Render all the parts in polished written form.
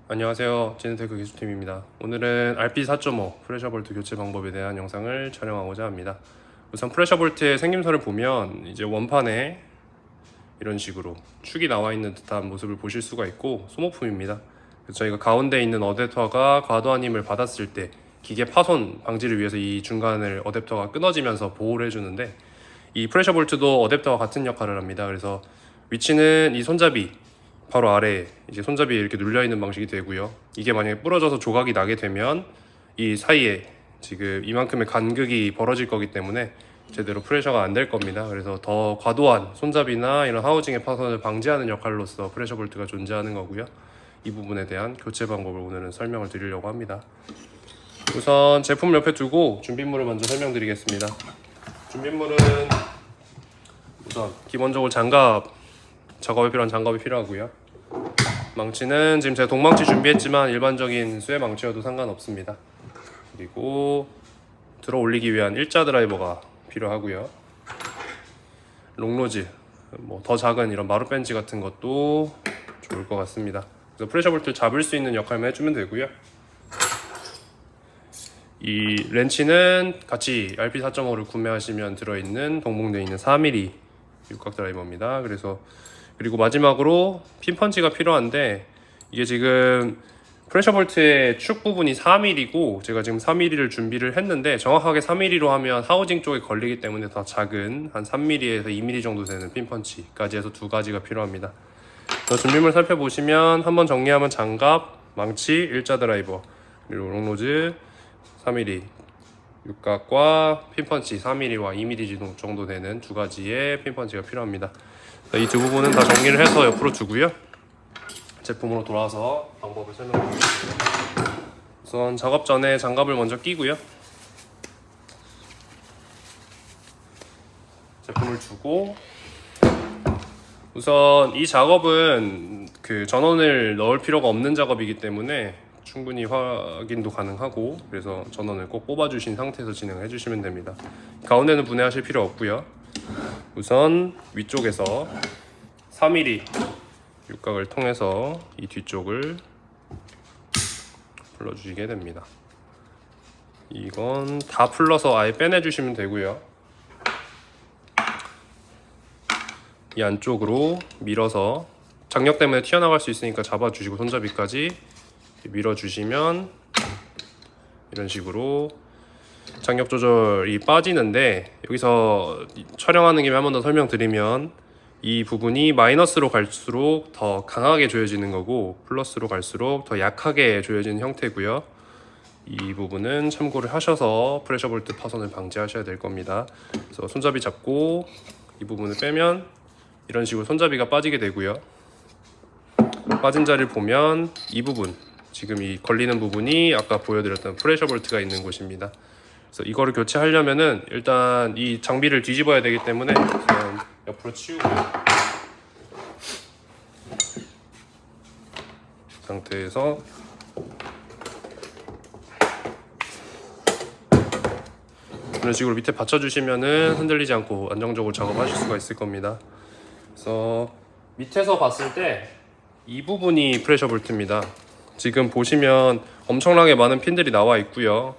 안녕하세요. 지능테크 기술팀입니다. 오늘은 RP4.5 프레셔볼트 교체 방법에 대한 영상을 촬영하고자 합니다. 우선 프레셔볼트의 생김새를 보면 이제 원판에 이런 식으로 축이 나와 있는 듯한 모습을 보실 수가 있고 소모품입니다. 그래서 저희가 가운데 있는 어댑터가 과도한 힘을 받았을 때 기계 파손 방지를 위해서 이 중간을 어댑터가 끊어지면서 보호를 해주는데, 이 프레셔볼트도 어댑터와 같은 역할을 합니다. 그래서 위치는 이 손잡이 바로 아래에 이제 손잡이에 이렇게 눌려 있는 방식이 되고요. 이게 만약에 부러져서 조각이 나게 되면 이 사이에 지금 이만큼의 간극이 벌어질 거기 때문에 제대로 프레셔가 안 될 겁니다. 그래서 더 과도한 손잡이나 이런 하우징의 파손을 방지하는 역할로서 프레셔 볼트가 존재하는 거고요. 이 부분에 대한 교체 방법을 오늘은 설명을 드리려고 합니다. 우선 제품 옆에 두고 준비물을 먼저 설명드리겠습니다. 준비물은 우선 기본적으로 작업에 필요한 장갑이 필요하고요. 망치는 지금 제가 동망치 준비했지만 일반적인 쇠 망치여도 상관없습니다. 그리고 들어 올리기 위한 일자 드라이버가 필요하고요. 롱로즈, 더 작은 이런 마루벤치 같은 것도 좋을 것 같습니다. 그래서 프레셔 볼트를 잡을 수 있는 역할만 해주면 되고요. 이 렌치는 같이 RP4.5를 구매하시면 들어있는 동봉되어 있는 4mm 육각 드라이버입니다. 그리고 마지막으로 핀펀치가 필요한데, 이게 지금 프레셔 볼트의 축 부분이 4mm고 제가 지금 4mm를 준비를 했는데, 정확하게 4mm로 하면 하우징 쪽에 걸리기 때문에 더 작은 한 3mm에서 2mm 정도 되는 핀펀치까지 해서 두 가지가 필요합니다. 준비물 살펴보시면 한번 정리하면 장갑, 망치, 일자 드라이버, 그리고 롱로즈 4mm 육각과 핀펀치 4mm와 2mm 정도 되는 두 가지의 핀펀치가 필요합니다. 이 두 부분은 다 정리를 해서 옆으로 두고요. 제품으로 돌아와서 방법을 설명드리겠습니다. 우선 작업 전에 장갑을 먼저 끼고요. 제품을 두고, 우선 이 작업은 그 전원을 넣을 필요가 없는 작업이기 때문에 충분히 확인도 가능하고, 그래서 전원을 꼭 뽑아주신 상태에서 진행해 주시면 됩니다. 가운데는 분해하실 필요 없고요. 우선 위쪽에서 4mm 육각을 통해서 이 뒤쪽을 풀러주시게 됩니다. 이건 다 풀러서 아예 빼내주시면 되고요. 이 안쪽으로 밀어서 장력 때문에 튀어나갈 수 있으니까 잡아주시고 손잡이까지 밀어주시면 이런 식으로 장력 조절이 빠지는데, 여기서 촬영하는 김에 한 번 더 설명드리면 이 부분이 마이너스로 갈수록 더 강하게 조여지는 거고 플러스로 갈수록 더 약하게 조여지는 형태고요. 이 부분은 참고를 하셔서 프레셔 볼트 파손을 방지하셔야 될 겁니다. 그래서 손잡이 잡고 이 부분을 빼면 이런 식으로 손잡이가 빠지게 되고요. 빠진 자리를 보면 이 부분, 지금 이 걸리는 부분이 아까 보여드렸던 프레셔 볼트가 있는 곳입니다. 그래서 이거를 교체하려면은 일단 이 장비를 뒤집어야 되기 때문에 우선 옆으로 치우고요. 이 상태에서 이런 식으로 밑에 받쳐주시면은 흔들리지 않고 안정적으로 작업하실 수가 있을 겁니다. 그래서 밑에서 봤을 때 이 부분이 프레셔 볼트입니다. 지금 보시면 엄청나게 많은 핀들이 나와 있고요.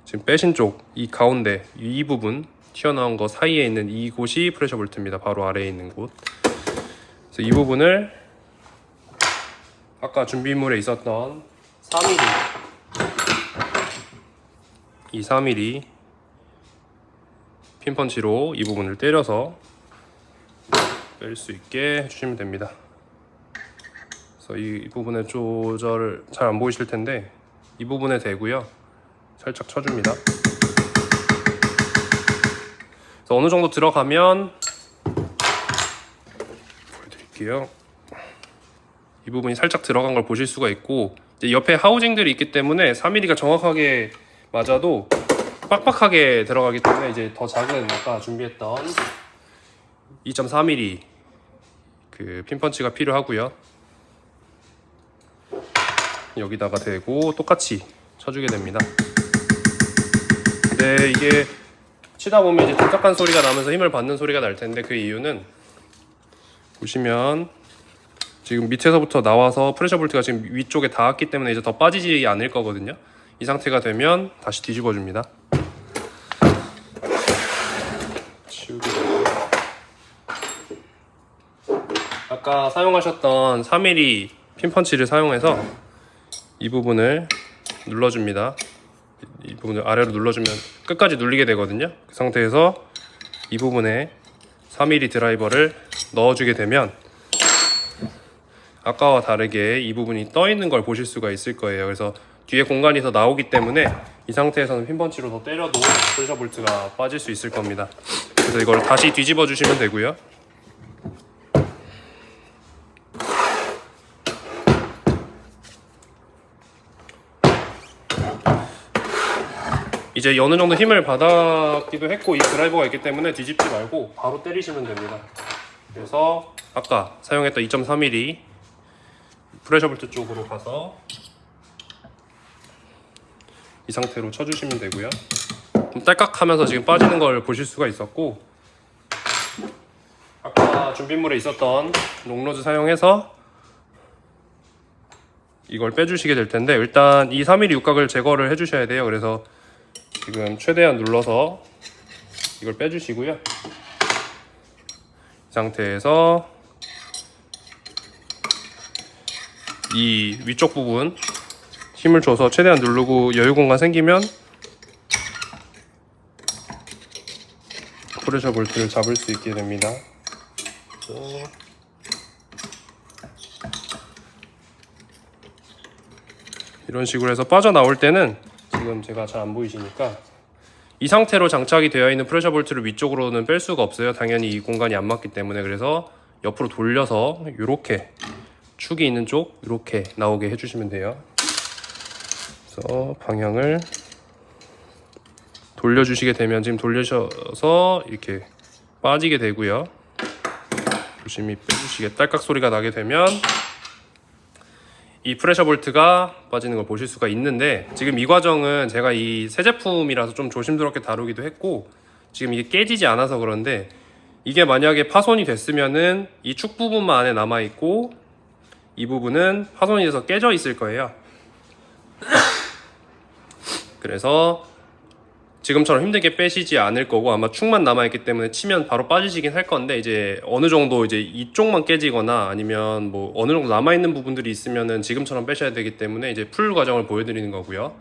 지금 빼신 쪽 이 가운데 이 부분 튀어나온 거 사이에 있는 이곳이 프레셔 볼트입니다. 바로 아래에 있는 곳. 그래서 이 부분을 아까 준비물에 있었던 4mm, 이 4mm 핀펀치로 이 부분을 때려서 뺄 수 있게 해주시면 됩니다. 그래서 이 부분의 조절을 잘 안 보이실 텐데 이 부분에 대고요. 살짝 쳐줍니다. 그래서 어느 정도 들어가면 보여드릴게요. 이 부분이 살짝 들어간 걸 보실 수가 있고, 이제 옆에 하우징들이 있기 때문에 4mm가 정확하게 맞아도 빡빡하게 들어가기 때문에 이제 더 작은 아까 준비했던 2.4mm 그 핀펀치가 필요하고요. 여기다가 대고 똑같이 쳐주게 됩니다. 근데 이게 치다 보면 이제 둔탁한 소리가 나면서 힘을 받는 소리가 날 텐데, 그 이유는 보시면 지금 밑에서부터 나와서 프레셔 볼트가 지금 위쪽에 닿았기 때문에 이제 더 빠지지 않을 거거든요. 이 상태가 되면 다시 뒤집어 줍니다. 치우기. 아까 사용하셨던 3mm 핀펀치를 사용해서 이 부분을 눌러줍니다. 이 부분을 아래로 눌러주면 끝까지 눌리게 되거든요. 그 상태에서 이 부분에 3mm 드라이버를 넣어주게 되면 아까와 다르게 이 부분이 떠 있는 걸 보실 수가 있을 거예요. 그래서 뒤에 공간이 더 나오기 때문에 이 상태에서는 핀펀치로 더 때려도 프레셔 볼트가 빠질 수 있을 겁니다. 그래서 이걸 다시 뒤집어 주시면 되고요. 이제 어느 정도 힘을 받았기도 했고 이 드라이버가 있기 때문에 뒤집지 말고 바로 때리시면 됩니다. 그래서 아까 사용했던 2.3mm 프레셔 볼트 쪽으로 가서 이 상태로 쳐주시면 되고요. 딸깍하면서 지금 빠지는 걸 보실 수가 있었고, 아까 준비물에 있었던 롱로즈 사용해서 이걸 빼주시게 될 텐데, 일단 이 3mm 육각을 제거를 해주셔야 돼요. 그래서 지금 최대한 눌러서 이걸 빼주시고요. 이 상태에서 이 위쪽 부분 힘을 줘서 최대한 누르고 여유 공간 생기면 프레셔 볼트를 잡을 수 있게 됩니다. 이런 식으로 해서 빠져나올 때는 지금 제가 잘 안 보이시니까 이 상태로 장착이 되어 있는 프레셔 볼트를 위쪽으로는 뺄 수가 없어요. 당연히 이 공간이 안 맞기 때문에. 그래서 옆으로 돌려서 이렇게 축이 있는 쪽 이렇게 나오게 해주시면 돼요. 그래서 방향을 돌려주시게 되면 지금 돌리셔서 이렇게 빠지게 되고요. 조심히 빼주시게 딸깍 소리가 나게 되면 이 프레셔 볼트가 빠지는 걸 보실 수가 있는데, 지금 이 과정은 제가 이 새 제품이라서 좀 조심스럽게 다루기도 했고 지금 이게 깨지지 않아서 그런데, 이게 만약에 파손이 됐으면은 이 축 부분만 안에 남아 있고 이 부분은 파손이 돼서 깨져 있을 거예요. 그래서 지금처럼 힘들게 빼시지 않을 거고, 아마 축만 남아있기 때문에 치면 바로 빠지시긴 할 건데, 이제 어느 정도 이제 이쪽만 깨지거나 아니면 뭐 어느 정도 남아있는 부분들이 있으면은 지금처럼 빼셔야 되기 때문에 이제 풀 과정을 보여드리는 거고요.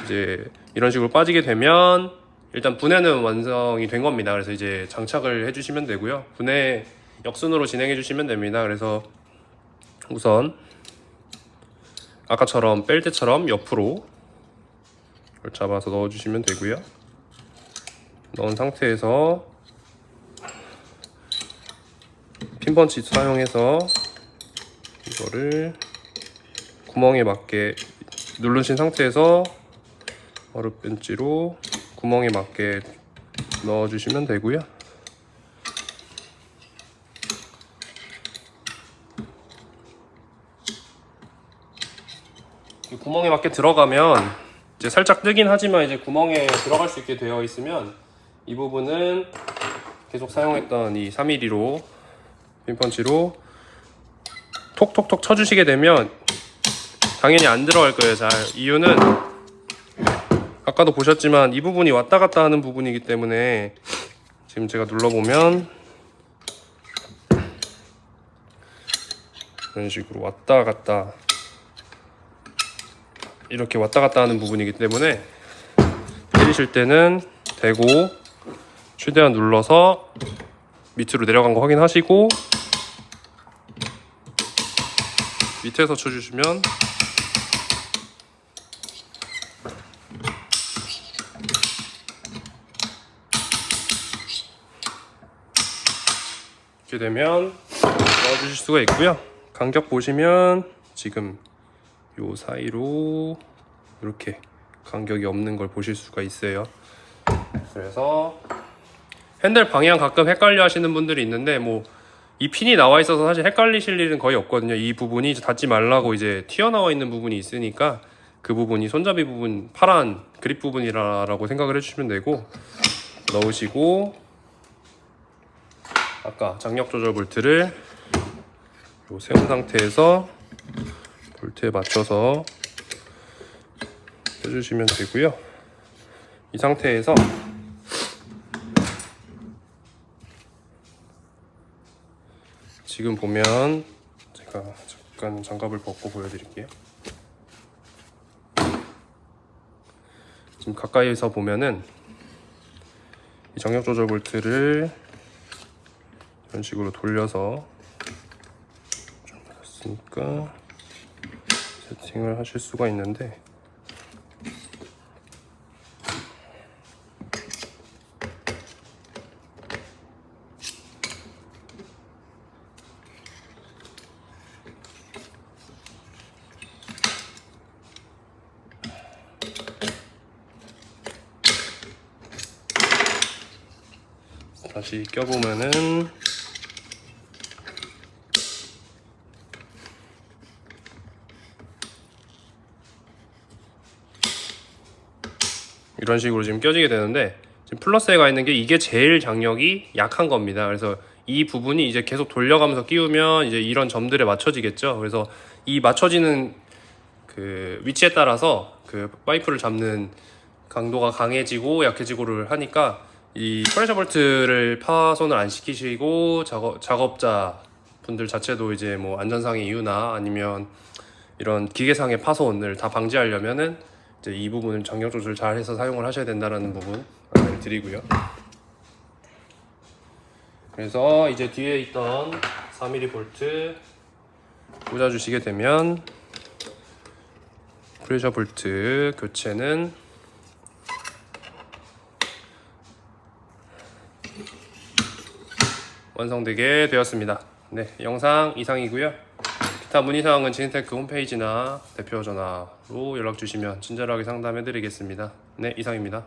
이제 이런 식으로 빠지게 되면 일단 분해는 완성이 된 겁니다. 그래서 이제 장착을 해주시면 되고요. 분해 역순으로 진행해 주시면 됩니다. 그래서 우선 아까처럼 뺄 때처럼 옆으로 잡아서 넣어주시면 되고요. 넣은 상태에서 핀펀치 사용해서 이거를 구멍에 맞게 누르신 상태에서 어루벤치로 구멍에 맞게 넣어주시면 되고요. 이 구멍에 맞게 들어가면 이제 살짝 뜨긴 하지만 이제 구멍에 들어갈 수 있게 되어 있으면 이 부분은 계속 사용했던 이 3mm로 핀펀치로 톡톡톡 쳐주시게 되면 당연히 안 들어갈 거예요. 잘. 이유는 아까도 보셨지만 이 부분이 왔다 갔다 하는 부분이기 때문에 지금 제가 눌러보면 이런 식으로 왔다 갔다 이렇게 왔다 갔다 하는 부분이기 때문에 때리실 때는 대고 최대한 눌러서 밑으로 내려간 거 확인하시고 밑에서 쳐주시면 이렇게 되면 넣어주실 수가 있고요. 간격 보시면 지금 요 사이로 이렇게 간격이 없는 걸 보실 수가 있어요. 그래서 핸들 방향 가끔 헷갈려 하시는 분들이 있는데, 뭐 이 핀이 나와 있어서 사실 헷갈리실 일은 거의 없거든요. 이 부분이 닿지 말라고 이제 튀어나와 있는 부분이 있으니까 그 부분이 손잡이 부분, 파란 그립 부분이라고 생각을 해주시면 되고, 넣으시고 아까 장력 조절 볼트를 그리고 세운 상태에서 볼트에 맞춰서 껴주시면 되고요. 이 상태에서 지금 보면 제가 잠깐 장갑을 벗고 보여드릴게요. 지금 가까이서 보면은 이 정력 조절 볼트를 이런 식으로 돌려서 좀 맞았으니까 세팅을 하실 수가 있는데, 다시 껴보면은 이런 식으로 지금 껴지게 되는데, 지금 플러스에 가 있는 게 이게 제일 장력이 약한 겁니다. 그래서 이 부분이 이제 계속 돌려가면서 끼우면 이제 이런 점들에 맞춰지겠죠. 그래서 이 맞춰지는 그 위치에 따라서 그 파이프를 잡는 강도가 강해지고 약해지고를 하니까 이 프레셔 볼트를 파손을 안 시키시고 작업자 분들 자체도 이제 뭐 안전상의 이유나 아니면 이런 기계상의 파손을 다 방지하려면은 이제 이 부분을 장력 조절 잘 해서 사용을 하셔야 된다라는 부분 안내를 드리고요. 그래서 이제 뒤에 있던 4mm 볼트 꽂아주시게 되면 프레셔 볼트 교체는 완성되게 되었습니다. 네, 영상 이상이고요. 기타 문의사항은 지니테크 홈페이지나 대표 전화로 연락 주시면 친절하게 상담해 드리겠습니다. 네, 이상입니다.